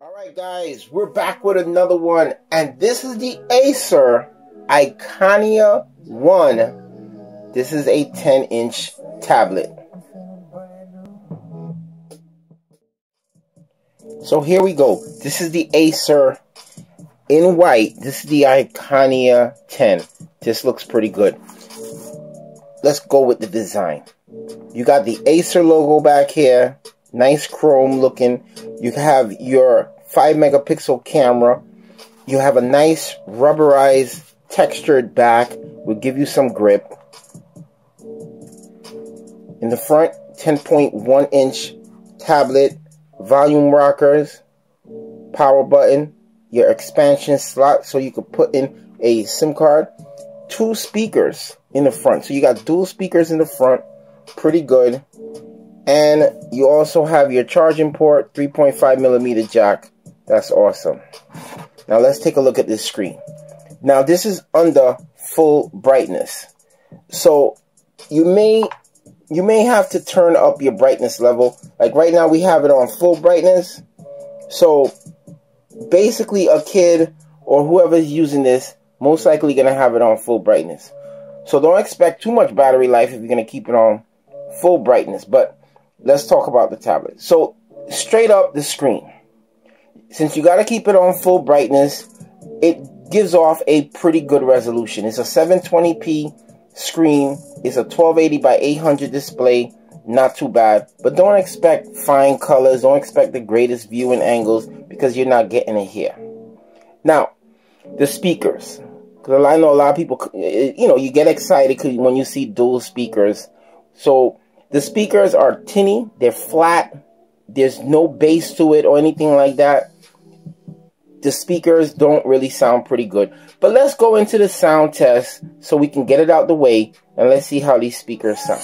Alright guys, we're back with another one, and this is the Acer Iconia One. This is a 10-inch tablet. So here we go. This is the Acer in white. This is the Iconia 10. This looks pretty good. Let's go with the design. You got the Acer logo back here. Nice chrome looking. You have your 5-megapixel camera. You have a nice rubberized textured back. Will give you some grip. In the front, 10.1-inch tablet. Volume rockers. Power button. Your expansion slot so you could put in a SIM card. 2 speakers in the front. So you got dual speakers in the front. Pretty good. And you also have your charging port, 3.5mm jack. That's awesome. Now let's take a look at this screen. Now this is under full brightness. So you may have to turn up your brightness level. Like right now we have it on full brightness. So basically a kid or whoever is using this most likely going to have it on full brightness. So don't expect too much battery life if you're going to keep it on full brightness. But let's talk about the tablet. So straight up the screen. Since you got to keep it on full brightness, it gives off a pretty good resolution. It's a 720p screen. It's a 1280 by 800 display. Not too bad. But don't expect fine colors. Don't expect the greatest viewing angles because you're not getting it here. Now, the speakers. Because I know a lot of people, you get excited when you see dual speakers. So the speakers are tinny. They're flat. There's no bass to it or anything like that. The speakers don't really sound pretty good. But let's go into the sound test so we can get it out the way. And let's see how these speakers sound.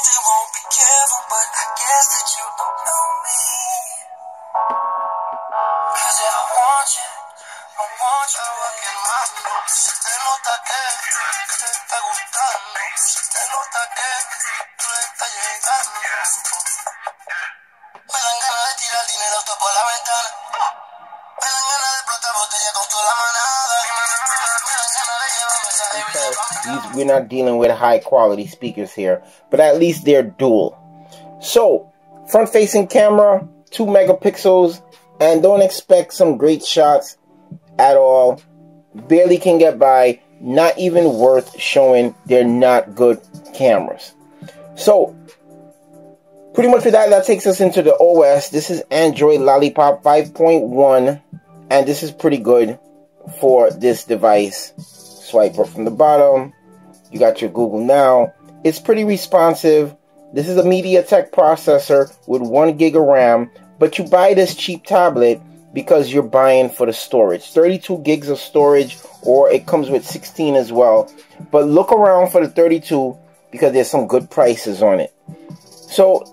They won't be careful, but I guess that you don't know me. Cause I want you in my room. Se nota que te está gustando. Se nota que tú le estás llegando. Me dan ganas de tirar dinero todo por la ventana. Me dan ganas de explotar botella con toda la manada. Me dan ganas de llevar mensajes videos. We're not dealing with high quality speakers here, but at least they're dual. So, front facing camera, 2 megapixels, and don't expect some great shots at all. Barely can get by, not even worth showing. They're not good cameras. So, pretty much with that takes us into the OS. This is Android Lollipop 5.1, and this is pretty good for this device. Swipe up from the bottom. You got your Google Now. It's pretty responsive. This is a MediaTek processor with 1 gig of RAM. But you buy this cheap tablet because you're buying for the storage. 32 gigs of storage, or it comes with 16 as well. But look around for the 32 because there's some good prices on it. So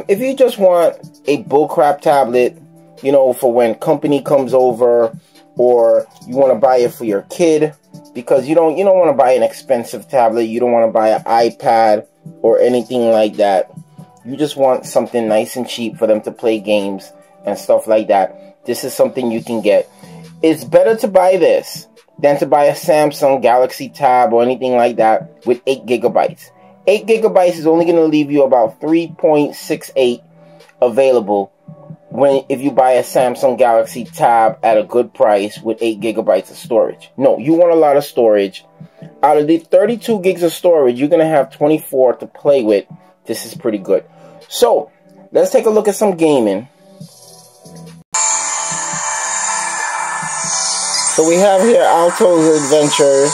if you just want a bullcrap tablet, for when company comes over, or you want to buy it for your kid, because you don't want to buy an expensive tablet, you don't want to buy an iPad or anything like that. You just want something nice and cheap for them to play games and stuff like that. This is something you can get. It's better to buy this than to buy a Samsung Galaxy Tab or anything like that with 8 gigabytes. 8 gigabytes is only going to leave you about 3.68 available if you buy a Samsung Galaxy Tab at a good price with 8 gigabytes of storage. No, you want a lot of storage. Out of the 32 gigs of storage, you're going to have 24 to play with. This is pretty good. So, let's take a look at some gaming. So we have here Alto's Adventure.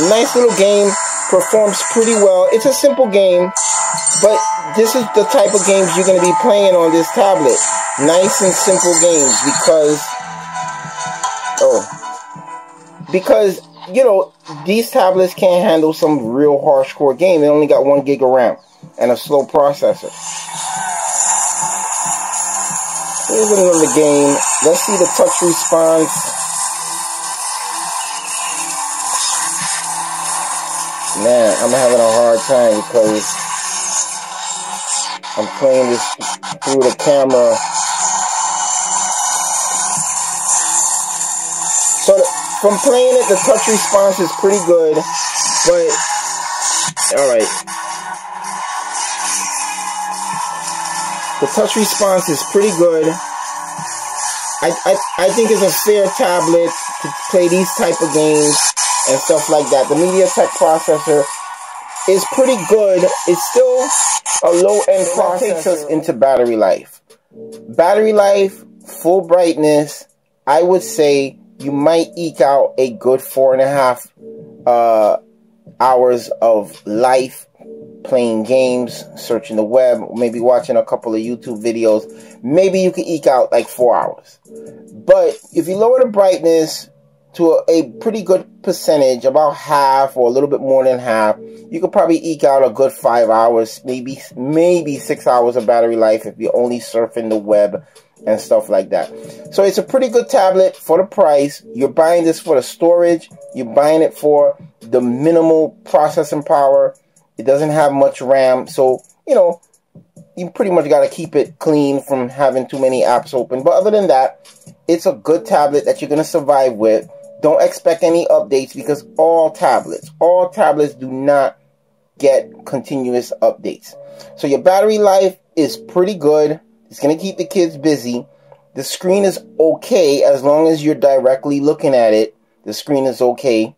Nice little game. Performs pretty well. It's a simple game, but this is the type of games you're going to be playing on this tablet. Nice and simple games because these tablets can't handle some real hardcore game. They only got 1 gig of RAM and a slow processor. Here's another game. Let's see the touch response. Man, I'm having a hard time because I'm playing this through the camera. So from playing it, the touch response is pretty good, but alright. The touch response is pretty good. I think it's a fair tablet to play these type of games and stuff like that. The MediaTek processor is pretty good. It's still a low-end processor. That takes us into battery life. Battery life, full brightness, I would say you might eke out a good 4.5 hours of life playing games, searching the web, maybe watching a couple of YouTube videos. Maybe you can eke out like 4 hours. But if you lower the brightness to a pretty good percentage, about half or a little bit more than half, you could probably eke out a good 5 hours, maybe 6 hours of battery life if you're only surfing the web and stuff like that. So it's a pretty good tablet for the price. You're buying this for the storage. You're buying it for the minimal processing power. It doesn't have much RAM, so, you know, you pretty much got to keep it clean from having too many apps open. But other than that, it's a good tablet that you're going to survive with. Don't expect any updates because all tablets do not get continuous updates. So your battery life is pretty good. It's going to keep the kids busy. The screen is okay as long as you're directly looking at it. The screen is okay.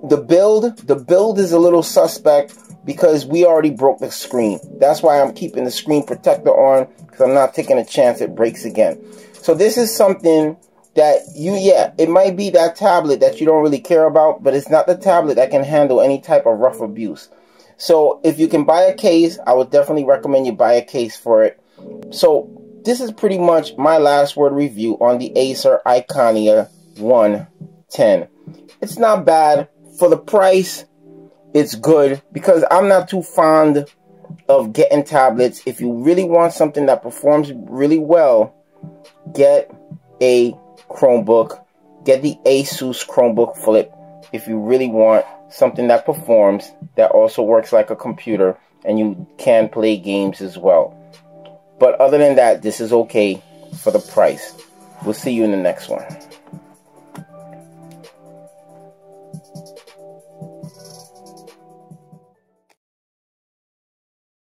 The build is a little suspect because we already broke the screen. That's why I'm keeping the screen protector on, because I'm not taking a chance it breaks again. So this is something that it might be that tablet that you don't really care about, but it's not the tablet that can handle any type of rough abuse. So if you can buy a case, I would definitely recommend you buy a case for it. So this is pretty much my last word review on the Acer Iconia One 10. It's not bad. For the price, it's good because I'm not too fond of getting tablets. If you really want something that performs really well, get a Chromebook. Get the Asus Chromebook Flip if you really want something that performs, that also works like a computer, and you can play games as well. But other than that, this is okay for the price. We'll see you in the next one.